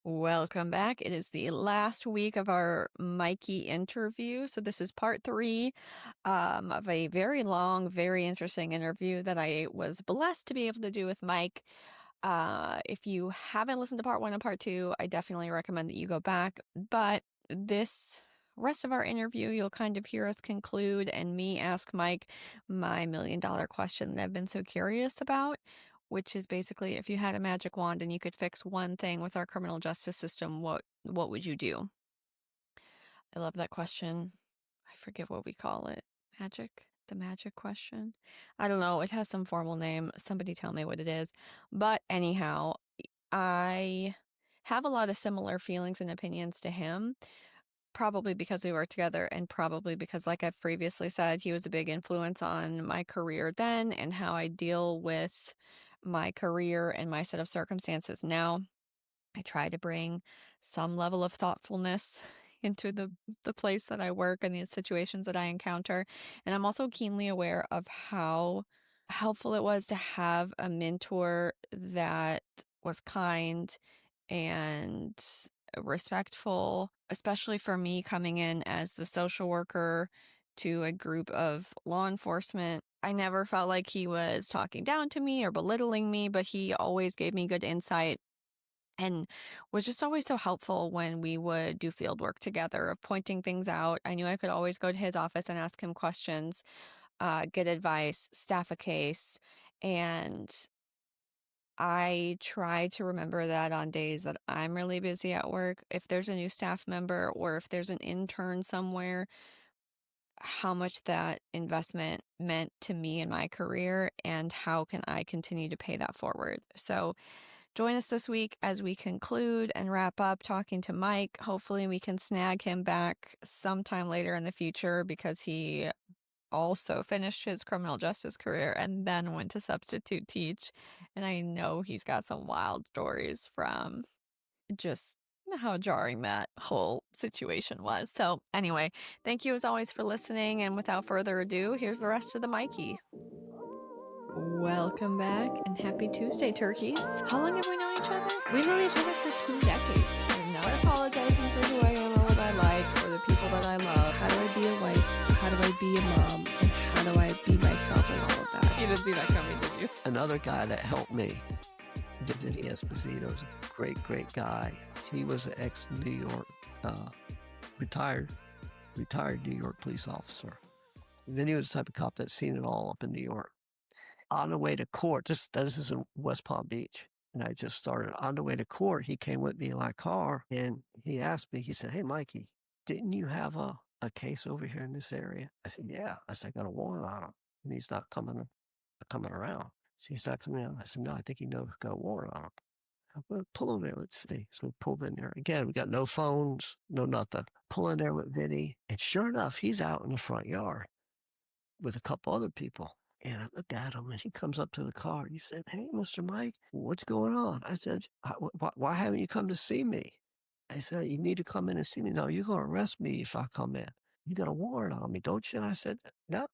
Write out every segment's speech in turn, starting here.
Welcome back. It is the last week of our Mikey interview. So this is part three of a very long, very interesting interview that I was blessed to be able to do with Mike. If you haven't listened to part one and part two, I definitely recommend that you go back. But this rest of our interview, you'll kind of hear us conclude and me ask Mike my $1,000,000 question that I've been so curious about, which is basically if you had a magic wand and you could fix one thing with our criminal justice system, what would you do? I love that question. I forget what we call it. Magic? The magic question? I don't know. It has some formal name. Somebody tell me what it is. But anyhow, I have a lot of similar feelings and opinions to him, probably because we worked together and probably because, like I've previously said, he was a big influence on my career then and how I deal with my career and my set of circumstances now. I try to bring some level of thoughtfulness into the place that I work and the situations that I encounter. And I'm also keenly aware of how helpful it was to have a mentor that was kind and respectful, especially for me coming in as the social worker to a group of law enforcement. I never felt like he was talking down to me or belittling me, but he always gave me good insight and was just always so helpful when we would do field work together of pointing things out. I knew I could always go to his office and ask him questions, get advice, staff a case, and I try to remember that on days that I'm really busy at work. If there's a new staff member or if there's an intern somewhere, how much that investment meant to me in my career and how can I continue to pay that forward. So join us this week as we conclude and wrap up talking to Mike. Hopefully we can snag him back sometime later in the future because he also finished his criminal justice career and then went to substitute teach. And I know he's got some wild stories from just how jarring that whole situation was. So anyway, thank you as always for listening. And without further ado, here's the rest of the Mikey. Welcome back and happy Tuesday, turkeys. How long have we known each other? We've known each other for 2 decades. I'm not apologizing for who I am or what I like or the people that I love. How do I be a wife? How do I be a mom? And how do I be myself in all of that? You didn't see that coming, did you? Another guy that helped me, Vinny Esposito's a great, great guy. He was an ex-New York, retired New York police officer. Vinny was the type of cop that's seen it all up in New York. On the way to court, this is in West Palm Beach, and I just started. On the way to court, he came with me in my car, and he asked me, he said, "Hey, Mikey, didn't you have a case over here in this area?" I said, "Yeah." I said, "I got a warrant on him, and he's not coming around." So he's not coming out. I said, "No, I think he knows got a warrant on him." Well, pull in there, let's see. So we pulled in there. Again, we got no phones, no nothing. Pull in there with Vinny, and sure enough, he's out in the front yard with a couple other people. And I looked at him, and he comes up to the car. He said, "Hey, Mr. Mike, what's going on?" I said, "Why haven't you come to see me?" I said, "You need to come in and see me." "No, you're going to arrest me if I come in. You got a warrant on me, don't you?" And I said, "No."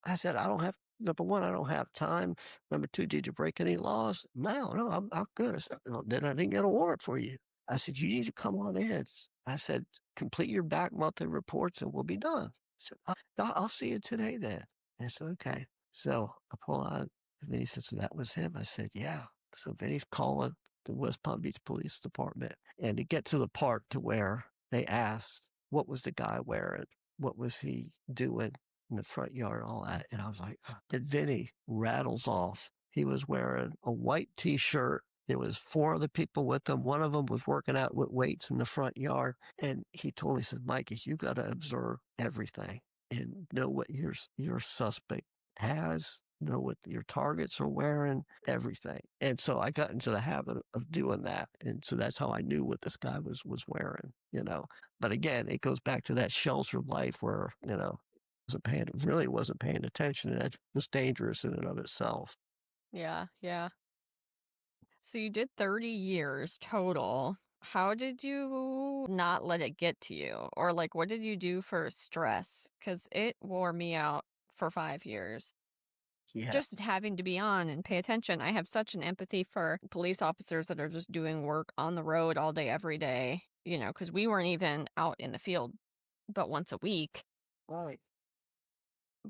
I said, "I don't have, number one, I don't have time. Number two, did you break any laws?" No, I'm good." I said, "No, then I didn't get a warrant for you." I said, "You need to come on in." I said, "Complete your back monthly reports and we'll be done." I said, I'll see you today then." And I said, "Okay." So I pull out, and he said, "So that was him?" I said, "Yeah." So Vinny's calling the West Palm Beach Police Department. And to get to the part to where they asked, what was the guy wearing? What was he doing in the front yard, all that? And I was like, and Vinny rattles off. He was wearing a white T-shirt. There was 4 other people with him. One of them was working out with weights in the front yard. And he told me, he said, "Mikey, you got to observe everything and know what your suspect has, know what your targets are wearing, everything." And so I got into the habit of doing that. And so that's how I knew what this guy was wearing, you know. But again, it goes back to that sheltered life where, you know, wasn't paying attention. And that was dangerous in and of itself. Yeah. So you did 30 years total. How did you not let it get to you? Or like, what did you do for stress? Because it wore me out for 5 years. Yeah. just having to be on and pay attention. I have such an empathy for police officers that are just doing work on the road all day, every day, because we weren't even out in the field but once a week. Right.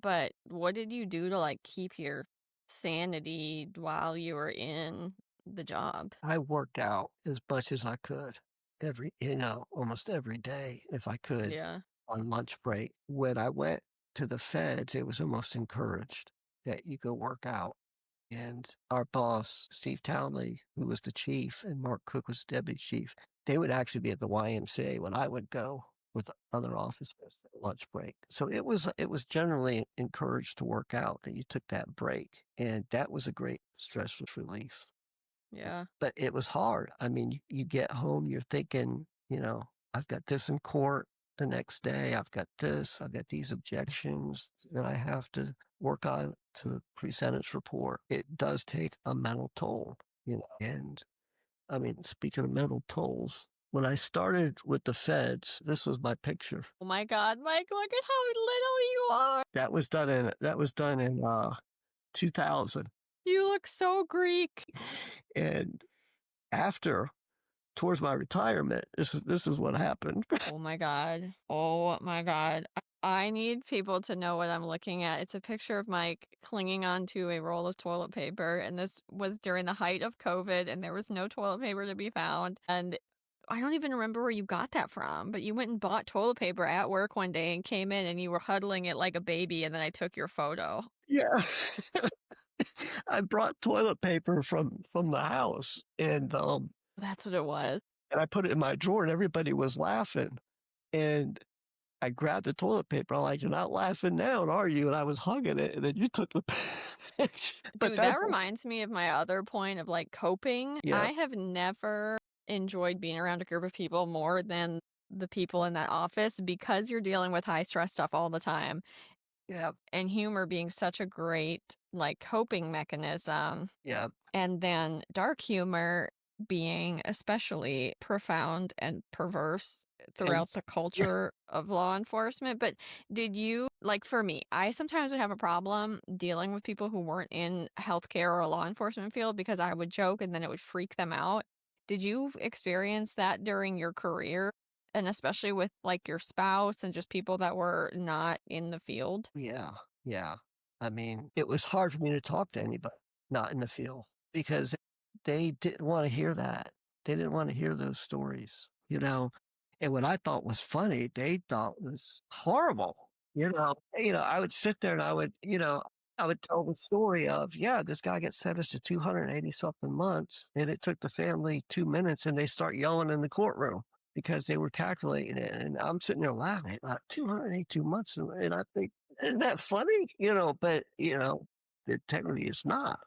But what did you do to like keep your sanity while you were in the job? I worked out as much as I could almost every day if I could Yeah. on lunch break. When I went to the feds, it was almost encouraged that you go work out. And our boss, Steve Townley, who was the chief, and Mark Cook was deputy chief, they would actually be at the YMCA when I would go with other officers at lunch break. So it was generally encouraged to work out, that you took that break. And that was a great stress relief. Yeah. But it was hard. I mean, you get home, you're thinking, I've got this in court the next day. I've got this. I've got these objections that I have to work on to the pre-sentence report. It does take a mental toll. And I mean, speaking of mental tolls, when I started with the feds, this was my picture. Oh my God, Mike, look at how little you are. That was done in 2000. You look so Greek. And after towards my retirement, this is what happened. Oh my God. Oh my God. I need people to know what I'm looking at. It's a picture of Mike clinging onto a roll of toilet paper. And this was during the height of COVID, and there was no toilet paper to be found. And I don't even remember where you got that from, but you went and bought toilet paper at work one day and came in and you were huddling it like a baby. And then I took your photo. Yeah. I brought toilet paper from the house, That's what it was. and I put it in my drawer, and everybody was laughing. And I grabbed the toilet paper. I'm like, "You're not laughing now, are you?" And I was hugging it, and then you took the picture. But Dude, that that's reminds me of my other point of like coping. yeah, I have never enjoyed being around a group of people more than the people in that office, because you're dealing with high stress stuff all the time, yeah, and humor being such a great like coping mechanism. yeah. And then dark humor being especially profound and perverse And throughout the yes, culture of law enforcement. But did you, like for me, I sometimes would have a problem dealing with people who weren't in healthcare or a law enforcement field because I would joke and then it would freak them out. Did you experience that during your career? And especially with like your spouse and just people that were not in the field? yeah, yeah. I mean, it was hard for me to talk to anybody not in the field because they didn't want to hear that. They didn't want to hear those stories. And what I thought was funny, they thought was horrible. I would sit there and I would tell the story of, yeah, this guy gets sentenced to 280 something months, and it took the family 2 minutes, and they start yelling in the courtroom because they were calculating it. And I'm sitting there laughing, like 282 months. And I think, isn't that funny? The integrity is not.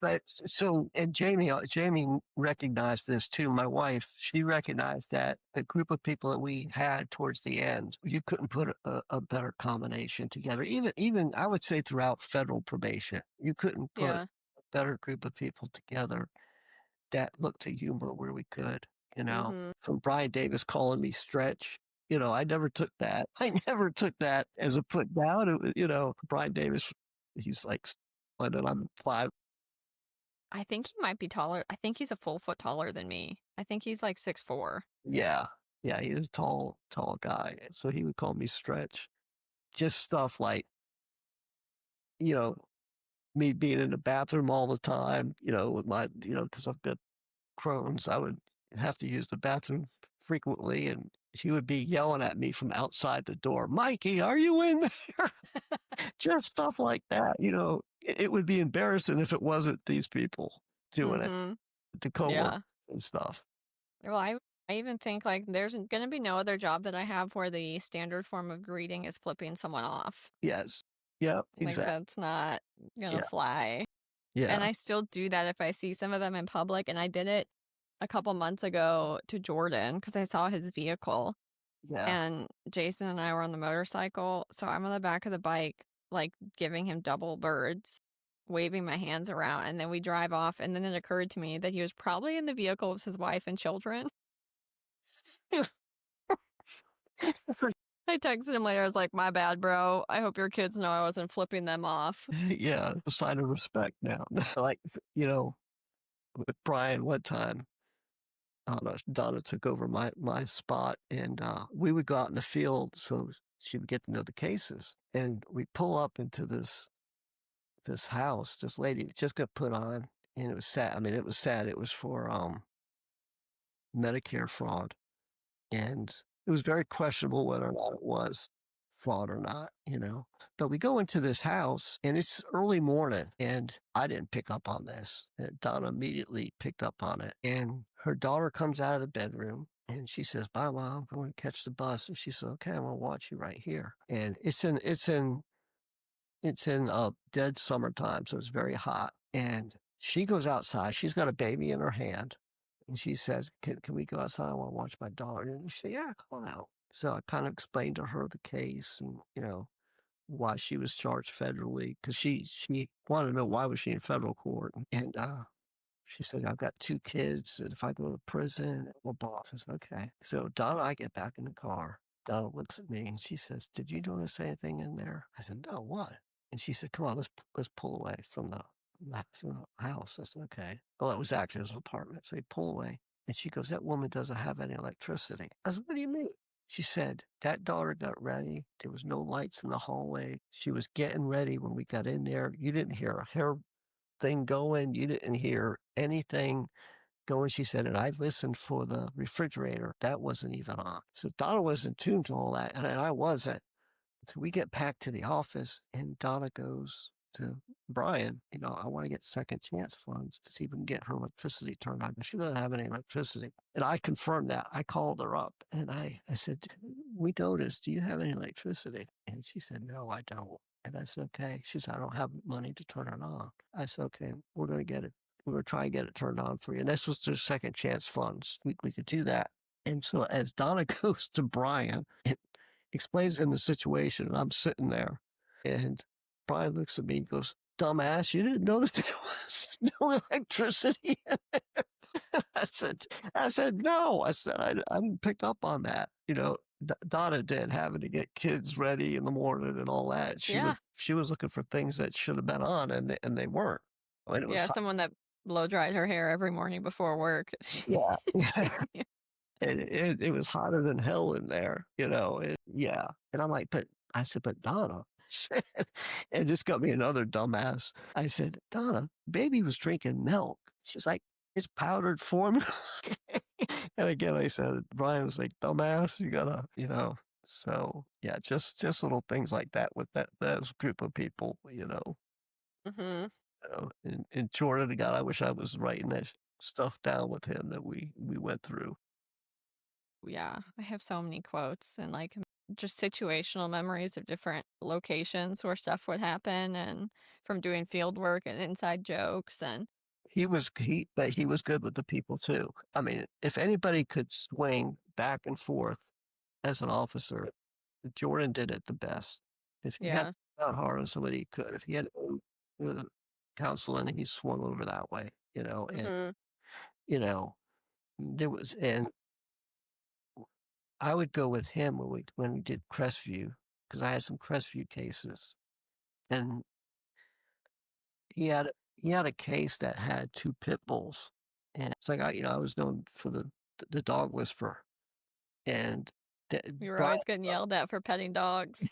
And Jamie recognized this too. My wife, she recognized that the group of people that we had towards the end, you couldn't put a better combination together. Even I would say throughout federal probation, you couldn't put Yeah. a better group of people together that looked to humor where we could. Mm-hmm. From Brian Davis calling me Stretch. I never took that. I never took that as a put down. Brian Davis, he's like, and I'm 5. I think he might be taller. I think he's a full foot taller than me. I think he's like 6'4". Yeah. Yeah, he was a tall guy. So he would call me Stretch. Just stuff like, you know, me being in the bathroom all the time, with because I've got Crohn's, I would have to use the bathroom frequently, and he would be yelling at me from outside the door, "Mikey, are you in there?" Just stuff like that. It would be embarrassing if it wasn't these people doing it, Mm-hmm. the coworkers Yeah. and stuff. Well, I even think like there's going to be no other job that I have where the standard form of greeting is flipping someone off. Yes. Yep. Like Exactly. that's not gonna Yeah. fly. And Yeah. I still do that if I see some of them in public. And I did it a couple months ago to Jordan because I saw his vehicle. Yeah. And Jason and I were on the motorcycle. So I'm on the back of the bike, like giving him double birds, waving my hands around. And then we drive off. And then it occurred to me that he was probably in the vehicle with his wife and children. I texted him later. I was like, my bad, bro. I hope your kids know I wasn't flipping them off. Yeah, a sign of respect now. Like, you know, with Brian one time, Donna took over my spot, and we would go out in the field so she would get to know the cases. And we pull up into this house. This lady just got put on, and it was sad. I mean, it was sad. It was for Medicare fraud, and it was very questionable whether or not it was fraud or not, you know. But we go into this house, and it's early morning, and I didn't pick up on this. And Donna immediately picked up on it, and her daughter comes out of the bedroom. And she says, "Bye, Mom. I'm going to catch the bus." And she says, "Okay, I'm going to watch you right here." And it's in dead summertime, so it's very hot. And she goes outside. She's got a baby in her hand, and she says, "Can we go outside? I want to watch my dog." And she said, "Yeah, come on out." So I kind of explained to her the case, and why she was charged federally, because she wanted to know why was she in federal court. And she said, "I've got 2 kids, and if I go to prison, blah, blah." I said, "Okay." So Donna and I get back in the car. Donna looks at me and she says, "Did you notice anything in there?" I said, "No, what?" And she said, "Come on, let's pull away from the house." I said, "Okay." Well, it was actually his apartment. So we pull away. And she goes, "That woman doesn't have any electricity." I said, "What do you mean?" She said, "That daughter got ready. There was no lights in the hallway. She was getting ready when we got in there. You didn't hear a hair thing going. You didn't hear anything going." She said, "And I listened for the refrigerator. That wasn't even on." So Donna was in tune to all that, and I wasn't. So we get back to the office, and Donna goes to Brian, "I want to get second chance funds to see if we can get her electricity turned on." But she doesn't have any electricity. And I confirmed that. I called her up and I said, "We noticed, do you have any electricity?" And she said, "No, I don't." And I said, "Okay." She said, "I don't have money to turn it on." I said, "Okay, we're going to get it. We're going to try and get it turned on for you." And this was their second chance funds. We could do that. And so as Donna goes to Brian, explains him the situation, and I'm sitting there, and Brian looks at me and goes, "Dumbass, you didn't know that there was no electricity in there." I said, "No." I said, I didn't pick up on that. Donna did, having to get kids ready in the morning and all that. She Yeah. was she was looking for things that should have been on, and they weren't. I mean, it was Yeah, hot. someone that blow dried her hair every morning before work. Yeah. It was hotter than hell in there, yeah. And I'm like, "But," I said, "But Donna," and this got me another dumbass. I said, "Donna, baby was drinking milk." She's like, "It's powdered formula." And again, I said, Brian was like, "Dumbass, you gotta," So yeah, just little things like that with that group of people, Hmm. And Jordan, God, I wish I was writing that stuff down with him that we went through. Yeah, I have so many quotes and just situational memories of different locations where stuff would happen and from doing field work and inside jokes and But he was good with the people too. I mean, if anybody could swing back and forth as an officer, Jordan did it the best. If he had yeah. not hard on somebody, he could. If he had counseling, he swung over that way. And Hmm. you know and I would go with him when we did Crestview, because I had some Crestview cases, and he had he had a case that had 2 pit bulls, and it's like I was known for the dog whisperer, and We were Brian always getting yelled at for petting dogs.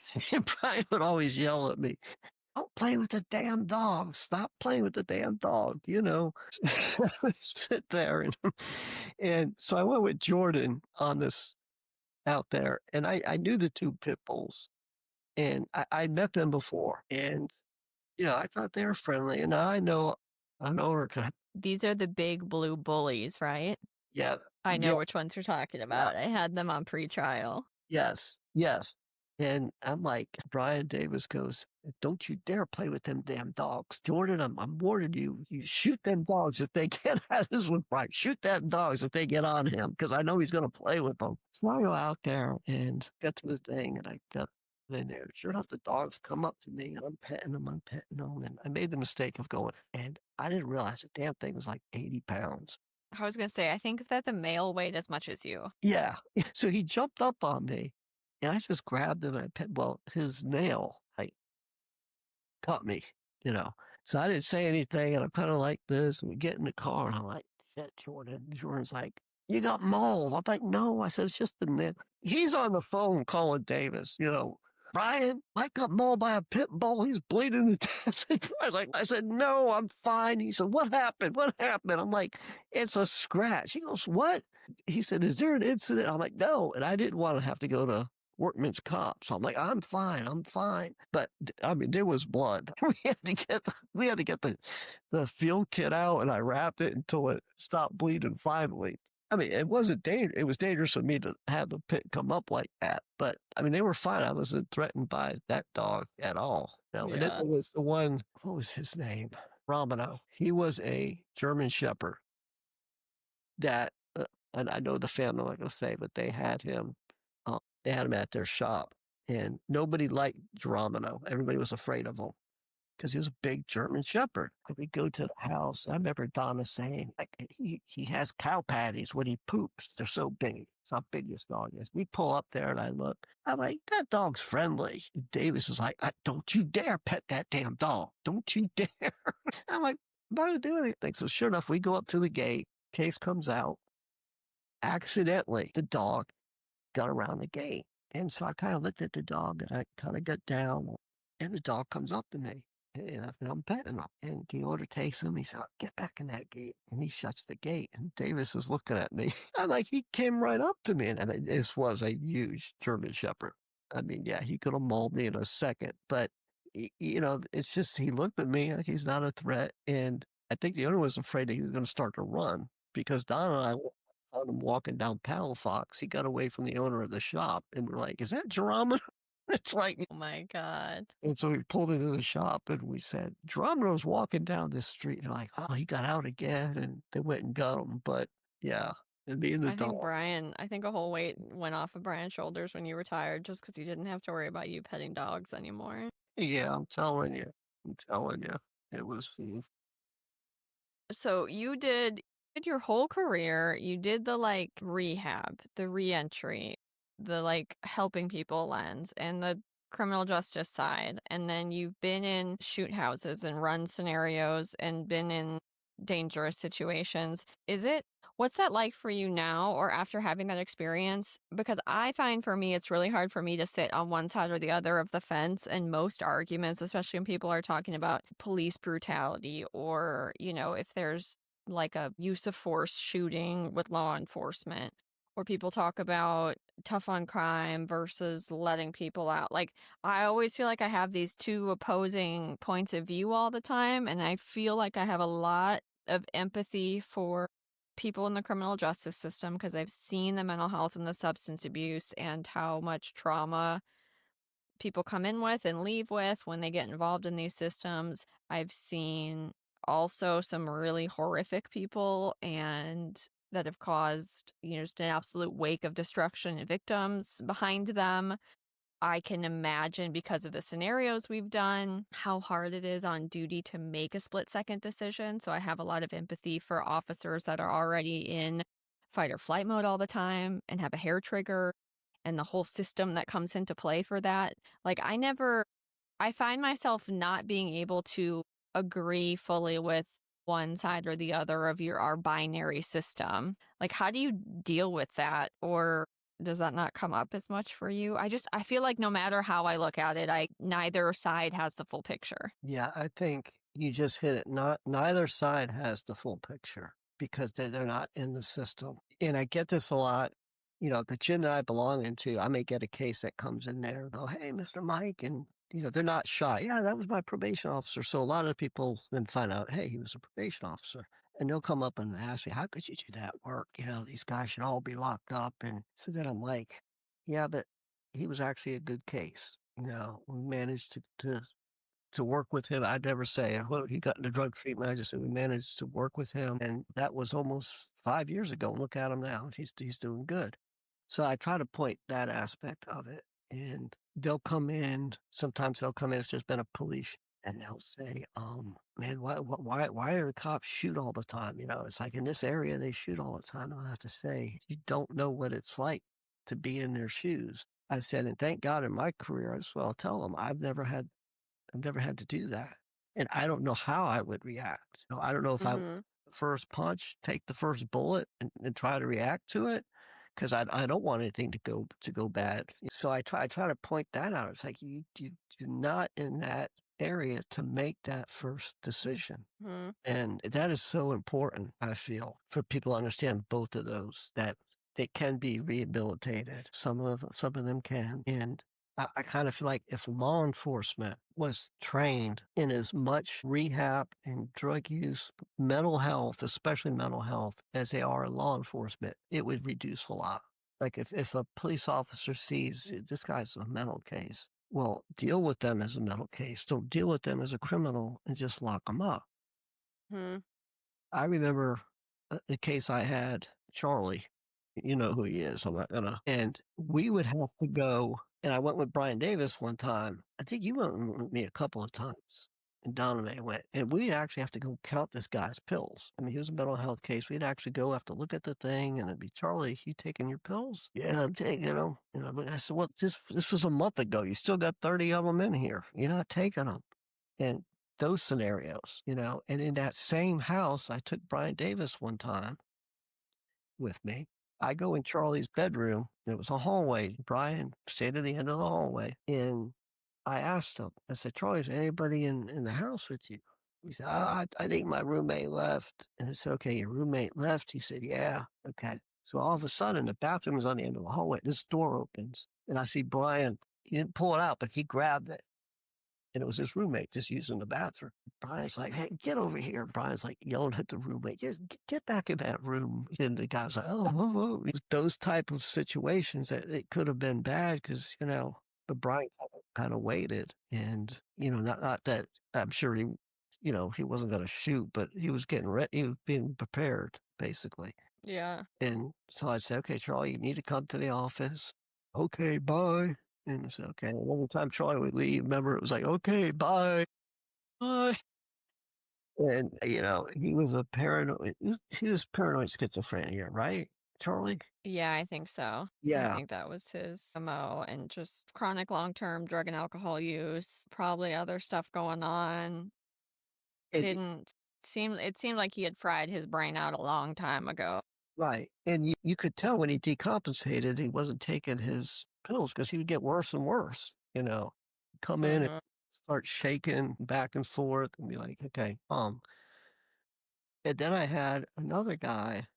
Brian would always yell at me, "Don't play with the damn dog! Stop playing with the damn dog!" Sit there, and so I went with Jordan on this out there, and I knew the 2 pit bulls, and I met them before, and I thought they were friendly, and I know an owner could. These are the big blue bullies, right? Yeah, I yeah, know which ones you're talking yeah, about. I had them on pretrial. yes, yes. And I'm like, Brian Davis goes, "Don't you dare play with them damn dogs. Jordan, I'm warning you, you shoot them dogs if they get at us with Brian. Shoot them dogs if they get on him, because I know he's going to play with them." So I go out there and get to the thing, and I got in there. Sure enough, the dogs come up to me, and I'm petting them. And I made the mistake of going, and I didn't realize the damn thing was like 80 pounds. I was gonna say, I think that the male weighed as much as you. Yeah. So he jumped up on me. And I just grabbed him and I pet, well, his nail, like, cut me, you know. So I didn't say anything, and I'm kind of like this, and we get in the car, and I'm like, shit, Jordan. Jordan's like, you got mauled. I'm like, no. I said, it's just the nail. He's on the phone calling Davis, Brian, Mike got mauled by a pit bull. He's bleeding to death. I said, no, I'm fine. He said, what happened? What happened? I'm like, it's a scratch. He goes, what? He said, is there an incident? I'm like, no. And I didn't want to have to go to workman's comp. So I'm like, I'm fine, I'm fine. But I mean, there was blood. We had to get the field kit out, and I wrapped it until it stopped bleeding finally. I mean, it wasn't dangerous. It was dangerous for me to have the pit come up like that. But I mean, they were fine. I wasn't threatened by that dog at all. And then Yeah. there was the one. What was his name? Romano. He was a German Shepherd that, and I know the family, I'm not going to say, but they had him. They had him at their shop, and nobody liked Geronimo. Everybody was afraid of him because he was a big German Shepherd. And we go to the house. I remember Donna saying, like, he has cow patties when he poops. They're so big. It's how big this dog is. We pull up there, and I look. I'm like, that dog's friendly. And Davis is like, don't you dare pet that damn dog. Don't you dare. I'm like, I'm not going to do anything. So sure enough, we go up to the gate. Case comes out. Accidentally, the dog got around the gate. And so I kind of looked at the dog, and I kind of got down, and the dog comes up to me. And I'm petting him. And the owner takes him. He said, get back in that gate. And he shuts the gate. And Davis is looking at me. I'm like, he came right up to me. And I mean, this was a huge German Shepherd. I mean, yeah, he could have mauled me in a second. But, it's just he looked at me like he's not a threat. And I think the owner was afraid that he was going to start to run because Don and I found him walking down Paddle Fox. He got away from the owner of the shop, and we're like, "Is that Geronimo?" It's like, Oh my God. and so we pulled into the shop, and we said, "Geronimo's walking down this street." And they're like, "Oh, he got out again," and they went and got him. But yeah, and being the dog. I think a whole weight went off of Brian's shoulders when you retired just because he didn't have to worry about you petting dogs anymore. Yeah, I'm telling you, it was. So you did your whole career, you did the like rehab, the reentry, the like helping people lens, and the criminal justice side. And then you've been in shoot houses and run scenarios and been in dangerous situations. What's that like for you now or after having that experience? Because I find for me, it's really hard for me to sit on one side or the other of the fence. And most arguments, especially when people are talking about police brutality or, if there's like a use of force shooting with law enforcement, or people talk about tough on crime versus letting people out. Like, I always feel like I have these two opposing points of view all the time. And I feel like I have a lot of empathy for people in the criminal justice system because I've seen the mental health and the substance abuse and how much trauma people come in with and leave with when they get involved in these systems. I've seen also some really horrific people and that have caused, just an absolute wake of destruction and victims behind them. I can imagine because of the scenarios we've done, how hard it is on duty to make a split-second decision. So I have a lot of empathy for officers that are already in fight or flight mode all the time and have a hair trigger and the whole system that comes into play for that. Like, I find myself not being able to agree fully with one side or the other of our binary system. Like, how do you deal with that? Or does that not come up as much for you? I feel like no matter how I look at it, neither side has the full picture. Yeah, I think you just hit it. Not neither side has the full picture because they're not in the system. And I get this a lot. The gym that I belong into, I may get a case that comes in there. Oh, hey, Mr. Mike, and they're not shy. Yeah, that was my probation officer. So a lot of people then find out, hey, he was a probation officer. And they'll come up and ask me, how could you do that work? These guys should all be locked up. And so then I'm like, yeah, but he was actually a good case. We managed to work with him. I'd never say, well, he got into drug treatment. I just said we managed to work with him. And that was almost 5 years ago. Look at him now. He's doing good. So I try to point that aspect of it. And they'll come in, sometimes they'll come in, it's just been a police, and they'll say, man, why do the cops shoot all the time? It's like in this area, they shoot all the time. I'll have to say, you don't know what it's like to be in their shoes. I said, and thank God in my career, as well, tell them I've never had to do that. And I don't know how I would react. I don't know if I would Mhm. first punch, take the first bullet and try to react to it. Cause I don't want anything to go bad. So I try to point that out. It's like you're not in that area to make that first decision. Mhm. And that is so important, I feel, for people to understand both of those, that they can be rehabilitated. Some of them can. And I kind of feel like if law enforcement was trained in as much rehab and drug use, mental health, especially mental health, as they are in law enforcement, it would reduce a lot. Like if a police officer sees this guy's a mental case, well, deal with them as a mental case. Don't deal with them as a criminal and just lock them up. Mhm. I remember the case I had, Charlie. You know who he is. I'm not gonna. And we would have to go. And I went with Brian Davis one time. I think you went with me a couple of times. And Don and I went. And we actually have to go count this guy's pills. I mean, he was a mental health case. We'd actually go have to look at the thing, and it'd be Charlie. You taking your pills? Yeah, I'm taking them. But I said, well, this was a month ago. You still got 30 of them in here. You're not taking them. And those scenarios, and in that same house, I took Brian Davis one time with me. I go in Charlie's bedroom, and it was a hallway. Brian stayed at the end of the hallway. And I asked him, I said, Charlie, is anybody in the house with you? He said, I think my roommate left. And I said, okay, your roommate left? He said, yeah. Okay. So all of a sudden, the bathroom is on the end of the hallway. This door opens, and I see Brian. He didn't pull it out, but he grabbed it. And it was his roommate just using the bathroom. Brian's like, hey, get over here. Brian's like yelling at the roommate, just get back in that room. And the guy's like, oh. Those type of situations that it could have been bad because, but Brian kind of waited. And, not that I'm sure he wasn't going to shoot, but he was getting ready. He was being prepared, basically. Yeah. And so I said, okay, Charlie, you need to come to the office. Okay, bye. And I said, okay. And every time Charlie would leave, remember, it was like, okay, bye, bye. And, he was a paranoid, he was paranoid schizophrenia, right, Charlie? Yeah, I think so. I Yeah. think that was his MO, and just chronic long-term drug and alcohol use, probably other stuff going on. And, Didn't it seemed like he had fried his brain out a long time ago. right. And you could tell when he decompensated, he wasn't taking his pills because he would get worse and worse, come in and Mhm. start shaking back and forth and be like, okay, and then I had another guy.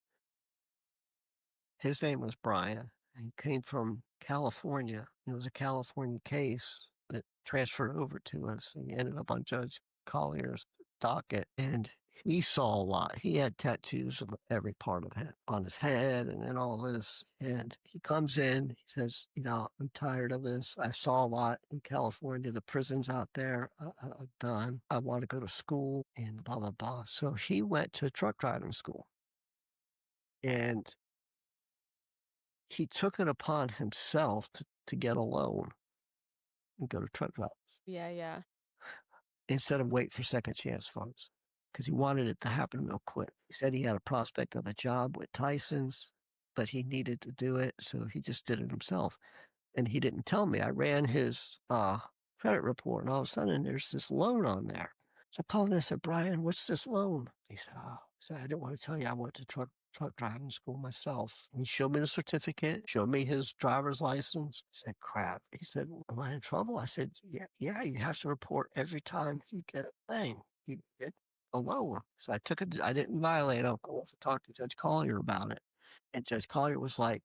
His name was Brian. He came from California. It was a California case that transferred over to us. He ended up on Judge Collier's docket, and he saw a lot. He had tattoos of every part of him on his head and all this. And he comes in, he says, I'm tired of this. I saw a lot in California. The prisons out there, I'm done. I want to go to school and blah, blah, blah. So he went to truck driving school. And he took it upon himself to get a loan and go to truck drivers Yeah, yeah. instead of wait for second chance funds because he wanted it to happen real quick. He said he had a prospect of a job with Tyson's, but he needed to do it, so he just did it himself. And he didn't tell me. I ran his credit report, and all of a sudden there's this loan on there. So I called him and I said, Brian, what's this loan? He said, I didn't want to tell you I went to truck driving school myself. And he showed me the certificate, showed me his driver's license. I said, crap. He said, am I in trouble? I said, yeah, you have to report every time you get a thing. You get a loan. So I took it, I didn't violate. I went to talk to Judge Collier about it. And Judge Collier was like,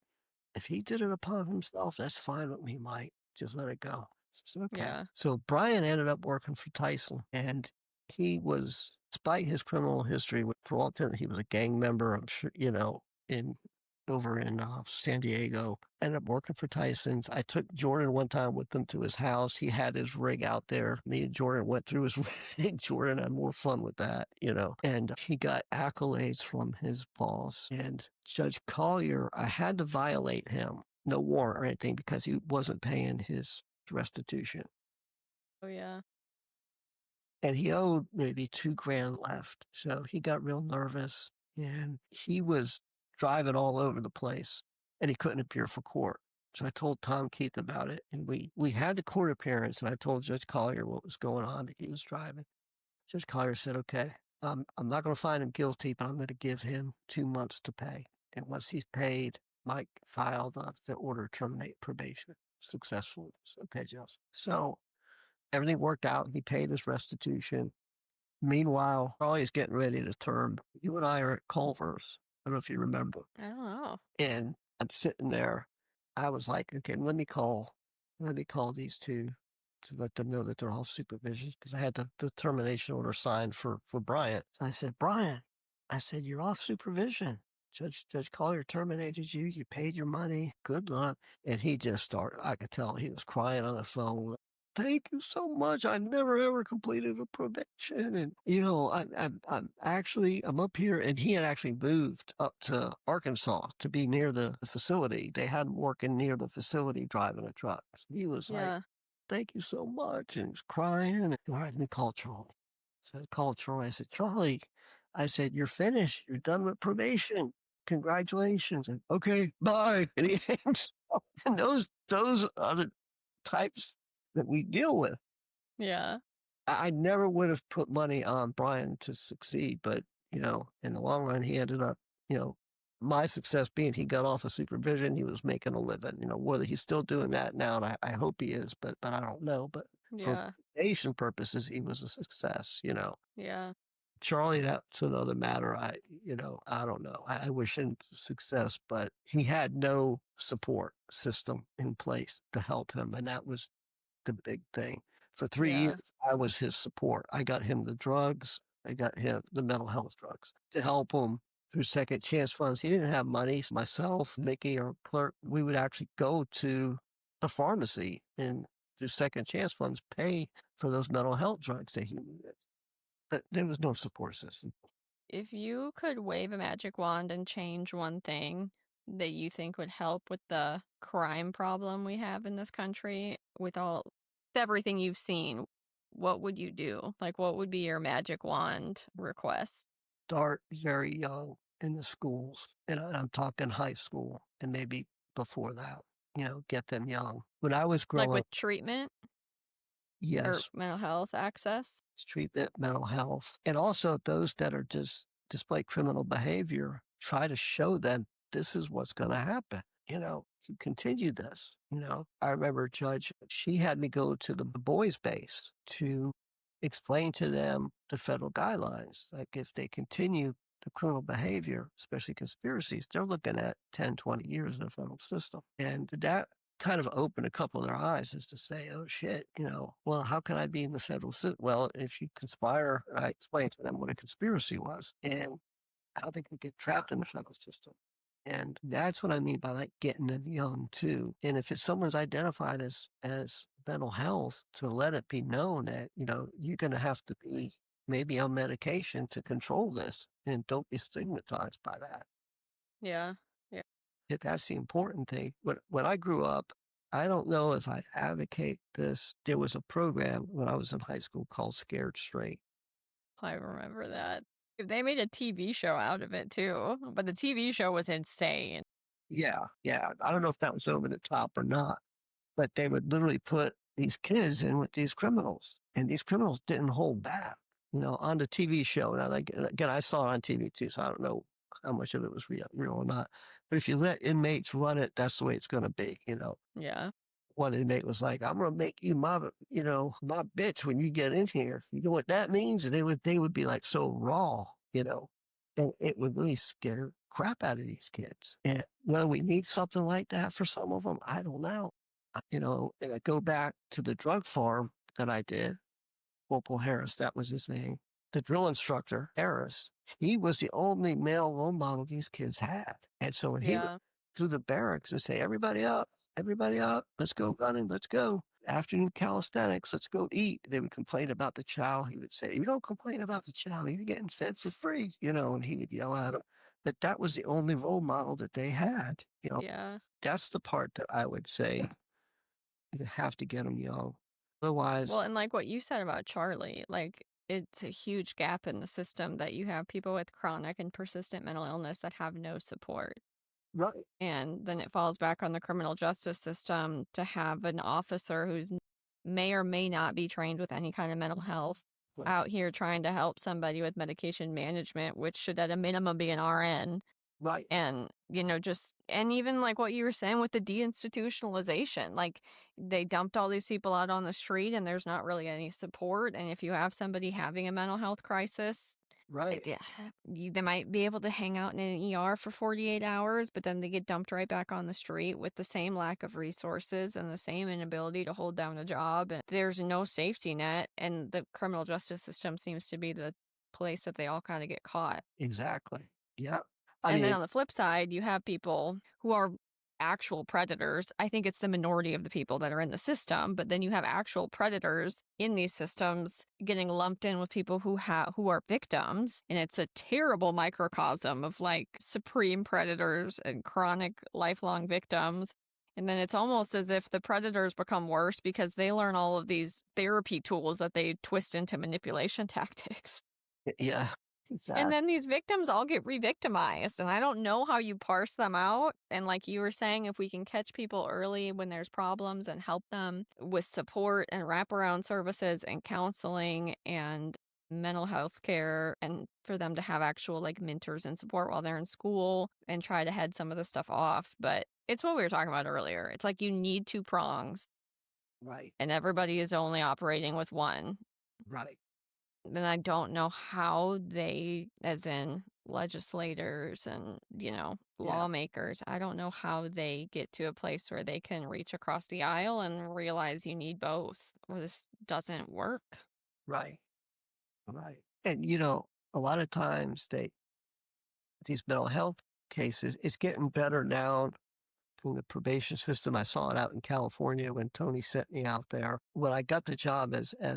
if he did it upon himself, that's fine with me, Mike. Just let it go. So, okay. Yeah. So Brian ended up working for Tyson, and he was, despite his criminal history, for all intents, he was a gang member. I'm sure, in over in San Diego. Ended up working for Tyson's. I took Jordan one time with them to his house. He had his rig out there. Me and Jordan went through his rig. Jordan had more fun with that. And he got accolades from his boss. And Judge Collier, I had to violate him. No warrant or anything because he wasn't paying his restitution. Oh, yeah. And he owed maybe $2,000 left. So he got real nervous and he was driving all over the place and he couldn't appear for court. So I told Tom Keith about it, and we had the court appearance, and I told Judge Collier what was going on, that he was driving. Judge Collier said, okay, I'm not going to find him guilty, but I'm going to give him 2 months to pay. And once he's paid, Mike filed the order to terminate probation successfully. So, okay, Judge. So everything worked out. He paid his restitution. Meanwhile, Charlie's getting ready to term. You and I are at Culver's. I don't know if you remember. I don't know. And I'm sitting there. I was like, okay, let me call these two to let them know that they're off supervision, because I had the termination order signed for Bryant. So I said, Brian, I said, you're off supervision. Judge Collier terminated you. You paid your money. Good luck. And he just started. I could tell he was crying on the phone. Thank you so much. I never ever completed a probation, and I'm up here, and he had actually moved up to Arkansas to be near the facility. They had him working near the facility driving a truck. So he was like, Yeah. "Thank you so much," and he was crying. And all right, let me call Charlie. So I called Charlie. I said, Charlie, I said, you're finished. You're done with probation. Congratulations. And okay, bye. And he hangs up. And those are the types that we deal with. Yeah. I never would have put money on Brian to succeed, but in the long run, he ended up, my success being he got off of supervision, he was making a living. Whether he's still doing that now, and I hope he is, but I don't know. But for Yeah. nation purposes,. He was a success. Yeah. Charlie, that's another matter. I don't know. I wish him success, but he had no support system in place to help him, and that was the big thing. For 3 Yeah. years, I was his support. I got him the drugs. I got him the mental health drugs to help him through second chance funds. He didn't have money. So myself, Mickey, or clerk, we would actually go to the pharmacy and through second chance funds pay for those mental health drugs that he needed. But there was no support system. If you could wave a magic wand and change one thing that you think would help with the crime problem we have in this country, with everything you've seen, what would you do? Like, what would be your magic wand request? Start very young in the schools, and I'm talking high school and maybe before that. Get them young. When I was Like growing, with treatment or yes, mental health access? treatment, mental health, and also those that are just display criminal behavior, try to show them this is what's going to happen. You continue this. I remember Judge, she had me go to the boys' base to explain to them the federal guidelines. Like if they continue the criminal behavior, especially conspiracies, they're looking at 10, 20 years in the federal system. And that kind of opened a couple of their eyes, as to say, oh shit, well, how can I be in the federal system? Well, if you conspire, I explained to them what a conspiracy was and how they could get trapped in the federal system. And that's what I mean by like getting them young too. And if it's someone's identified as mental health, to let it be known that, you're gonna have to be maybe on medication to control this, and don't be stigmatized by that. Yeah. Yeah. That's the important thing. When I grew up, I don't know if I advocate this. There was a program when I was in high school called Scared Straight. I remember that. They made a TV show out of it too, but the TV show was insane. Yeah, yeah. I don't know if that was over the top or not, but they would literally put these kids in with these criminals, and these criminals didn't hold back. On the TV show. Now, like again, I saw it on TV too, so I don't know how much of it was real or not. But if you let inmates run it, that's the way it's going to be. Yeah. One inmate was like, "I'm gonna make you my bitch when you get in here." You know what that means? And they would be like so raw, and it would really scare crap out of these kids. And whether we need something like that for some of them, I don't know. And I go back to the drug farm that I did. Corporal Harris, that was his name. The drill instructor, Harris, he was the only male role model these kids had. And so when he would Yeah. through the barracks and say, everybody up, let's go running, let's go. Afternoon calisthenics, let's go eat. They would complain about the chow. He would say, you don't complain about the chow, you're getting fed for free, and he would yell at him. But that was the only role model that they had. Yeah. That's the part that I would say you have to get them young. Otherwise, Well, and like what you said about Charlie, like it's a huge gap in the system that you have people with chronic and persistent mental illness that have no support. Right. And then it falls back on the criminal justice system to have an officer who's may or may not be trained with any kind of mental health Right. out here trying to help somebody with medication management, which should at a minimum be an RN. Right. And, and even like what you were saying with the deinstitutionalization, like they dumped all these people out on the street and there's not really any support. And if you have somebody having a mental health crisis, Right. they might be able to hang out in an ER for 48 hours, but then they get dumped right back on the street with the same lack of resources and the same inability to hold down a job. And there's no safety net, and the criminal justice system seems to be the place that they all kind of get caught. Exactly. Yeah. I And then mean, on the flip side, you have people who are actual predators. I think it's the minority of the people that are in the system, but then you have actual predators in these systems getting lumped in with people who are victims, and it's a terrible microcosm of like supreme predators and chronic lifelong victims. And then it's almost as if the predators become worse because they learn all of these therapy tools that they twist into manipulation tactics. yeah. And Exactly. then these victims all get re-victimized, and I don't know how you parse them out. And like you were saying, if we can catch people early when there's problems and help them with support and wraparound services and counseling and mental health care, and for them to have actual like mentors and support while they're in school and try to head some of the stuff off. But it's what we were talking about earlier. It's like you need two prongs, Right. and everybody is only operating with one. Right. Then I don't know how they, as in legislators and, Yeah. lawmakers, I don't know how they get to a place where they can reach across the aisle and realize you need both or this doesn't work. Right. Right. And a lot of times these mental health cases, it's getting better now through the probation system. I saw it out in California when Tony sent me out there. When I got the job as a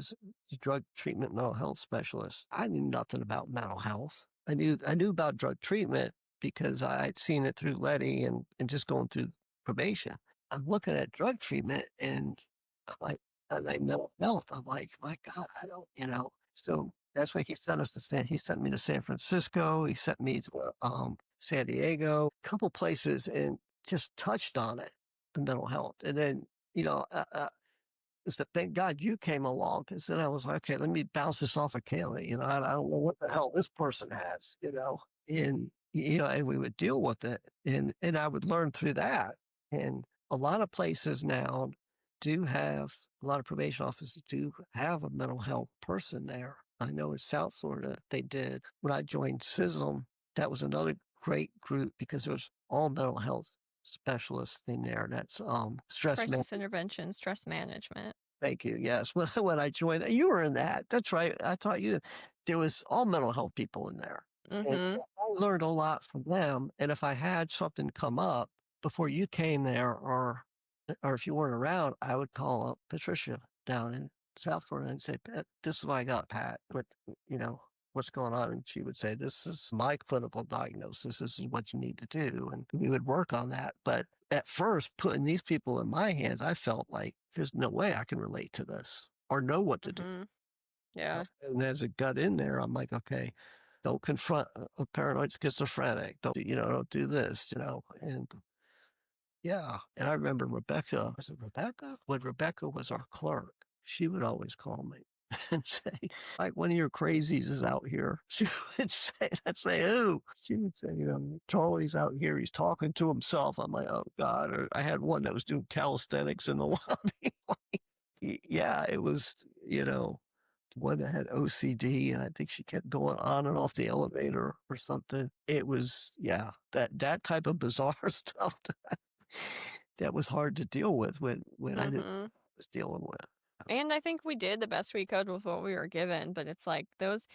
drug treatment mental health specialist, I knew nothing about mental health. I knew about drug treatment because I'd seen it through Letty and just going through probation. I'm looking at drug treatment and I'm like mental health. I'm like, my God, I don't. So that's why he sent me to San Francisco. He sent me to San Diego, a couple places, and just touched on it, the mental health. And then, you know, uh, uh, so thank God you came along because then I was like, okay, let me bounce this off of Kaylee. I don't know what the hell this person has. And we would deal with it, and I would learn through that. And a lot of places now do have a lot of probation officers do have a mental health person there. I know in South Florida they did. When I joined SISM, that was another great group because there was all mental health specialists in there. That's stress Crisis management. intervention, stress management. Thank you. Yes. When I joined, you were in that. That's right. I taught you. There was all mental health people in there. And Mm-hmm. so I learned a lot from them. And if I had something come up before you came there or if you weren't around, I would call up Patricia down in South Florida and say, Pat, this is what I got, Pat. You know, what's going on? And she would say, this is my clinical diagnosis. This is what you need to do. And we would work on that. But at first, putting these people in my hands, I felt like there's no way I can relate to this or know what to do. Mm-hmm. Yeah. And as it got in there, I'm like, okay, don't confront a paranoid schizophrenic. Don't do this. And yeah. And I remember Rebecca, was it Rebecca? When Rebecca was our clerk, she would always call me and say, like, one of your crazies is out here. She would say, I'd say, who? She would say, Charlie's out here. He's talking to himself. I'm like, oh God. Or I had one that was doing calisthenics in the lobby. Yeah, it was, one that had OCD, and I think she kept going on and off the elevator or something. It was, yeah, that type of bizarre stuff that was hard to deal with when I didn't Mm-hmm. was dealing with. And I think we did the best we could with what we were given, but it's like those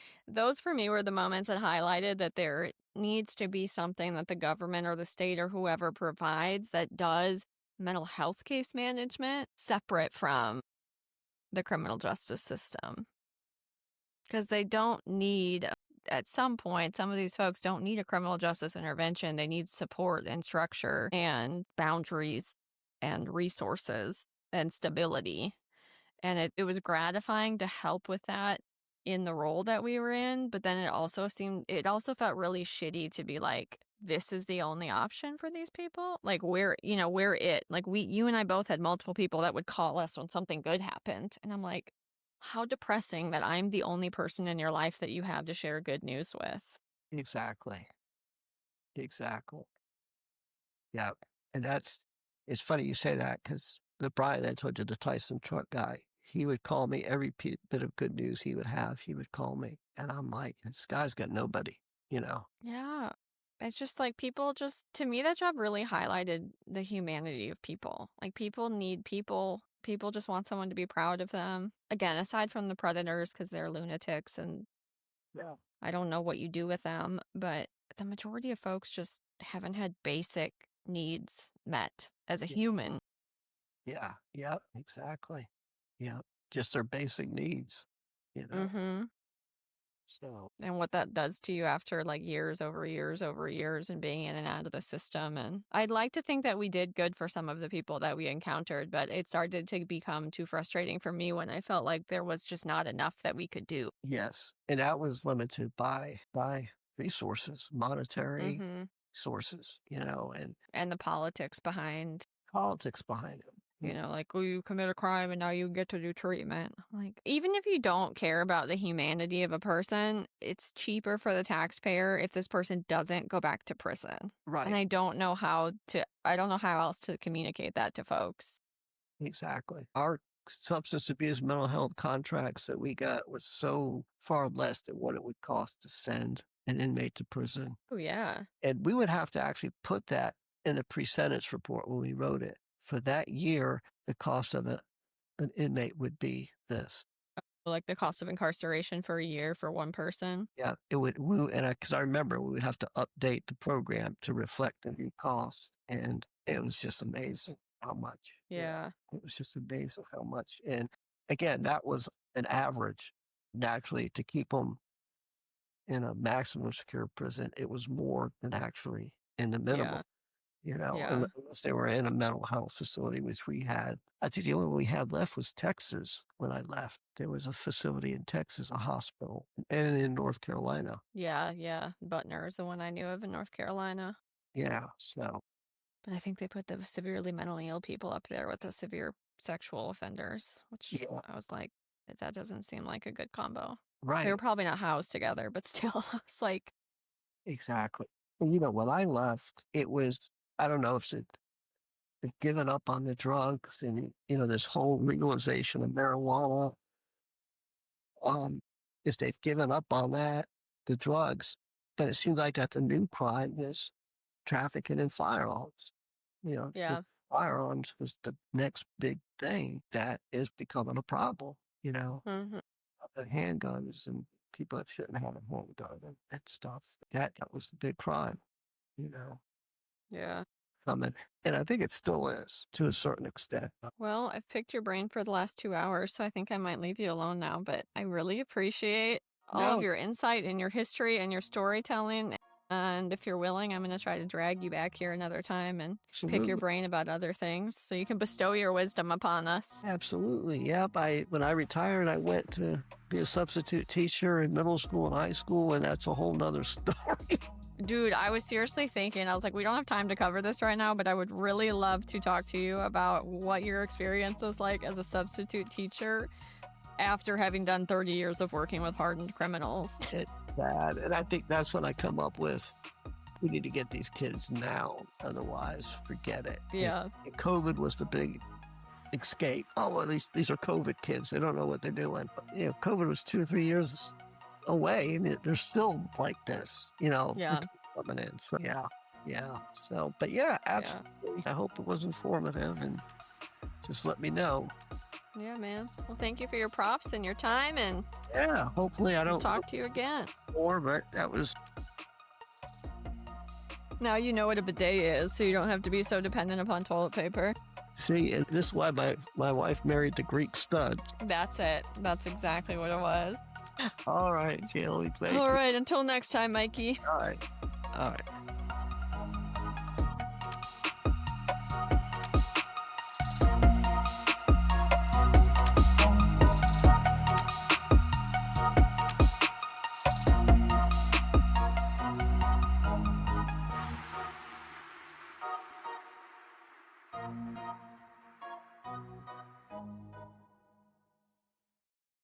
for me were the moments that highlighted that there needs to be something that the government or the state or whoever provides that does mental health case management separate from the criminal justice system. Because they don't need, at some point, some of these folks don't need a criminal justice intervention. They need support and structure and boundaries and resources and stability. And it was gratifying to help with that in the role that we were in, but then it also felt really shitty to be like, this is the only option for these people. Like we're it. Like you and I both had multiple people that would call us when something good happened. And I'm like, how depressing that I'm the only person in your life that you have to share good news with. Exactly. Exactly. Yeah. And it's funny you say that because the Brian I told you, the Tyson truck guy, he would call me every bit of good news he would have. He would call me. And I'm like, this guy's got nobody, you know? Yeah. It's just like to me, that job really highlighted the humanity of people. Like people need people. People just want someone to be proud of them. Again, aside from the predators, because they're lunatics and Yeah. I don't know what you do with them, but the majority of folks just haven't had basic needs met as a Yeah. human. Yeah. Yep. Exactly. Yeah. Just their basic needs, you know? Mm-hmm. So, And what that does to you after like years over years over years and being in and out of the system. And I'd like to think that we did good for some of the people that we encountered, but it started to become too frustrating for me when I felt like there was just not enough that we could do. yes. And that was limited by resources, monetary Mm-hmm. sources, And the politics behind, politics behind it. like, oh, you commit a crime and now you get to do treatment. Like, even if you don't care about the humanity of a person, it's cheaper for the taxpayer if this person doesn't go back to prison. And Right. I don't know how else to communicate that to folks. Exactly. Our substance abuse mental health contracts that we got was so far less than what it would cost to send an inmate to prison. Oh, yeah. And we would have to actually put that in the pre-sentence report when we wrote it. For that year, the cost of an inmate would be this. Like the cost of incarceration for a year for one person. Yeah, it would, because I remember we would have to update the program to reflect the new cost. And it was just amazing how much. Yeah. It was just amazing how much. And again, that was an average. Naturally, to keep them in a maximum secure prison, it was more than actually in the minimum, Yeah. unless they were in a mental health facility, which we had. I think the only one we had left was Texas when I left. There was a facility in Texas, a hospital, and in North Carolina. Yeah. Yeah. Butner is the one I knew of in North Carolina. Yeah. So, But I think they put the severely mentally ill people up there with the severe sexual offenders, which yeah, I was like, that doesn't seem like a good combo. They were right. probably not housed together, but still, I was like, Exactly. And, when I left, it was, I don't know if they've given up on the drugs and, this whole legalization of marijuana, is they've given up on that, the drugs. But it seems like that the new crime is trafficking in firearms. The yeah. firearms was the next big thing that is becoming a problem, Hmm. the handguns and people that shouldn't have a handgun and stuff. That was the big crime, you know, Yeah. coming. And I think it still is to a certain extent. Well, I've picked your brain for the last 2 hours, so I think I might leave you alone now, but I really appreciate all of No, your insight and your history and your storytelling. And if you're willing, I'm going to try to drag you back here another time and pick your absolutely. brain about other things so you can bestow your wisdom upon us. Absolutely. Yep. When I retired, I went to be a substitute teacher in middle school and high school, and that's a whole nother story. Dude, I was seriously thinking, I was like, we don't have time to cover this right now, but I would really love to talk to you about what your experience was like as a substitute teacher after having done 30 years of working with hardened criminals. It's bad. And I think that's what I come up with. We need to get these kids now. Otherwise, forget it. Yeah. And COVID was the big escape. Oh, well, these are COVID kids. They don't know what they're doing. But, COVID was 2 or 3 years away, and they're still like this, Yeah. coming in. So, yeah. So, but yeah, absolutely. I hope it was informative, and just let me know. Yeah, man. Well, thank you for your props and your time, and Yeah, hopefully I don't talk to you again. more, but that was. Now you know what a bidet is, so you don't have to be so dependent upon toilet paper. See, and this is why my wife married the Greek stud. That's it. That's exactly what it was. All right, Jaylee. All right, until next time, Mikey. All right.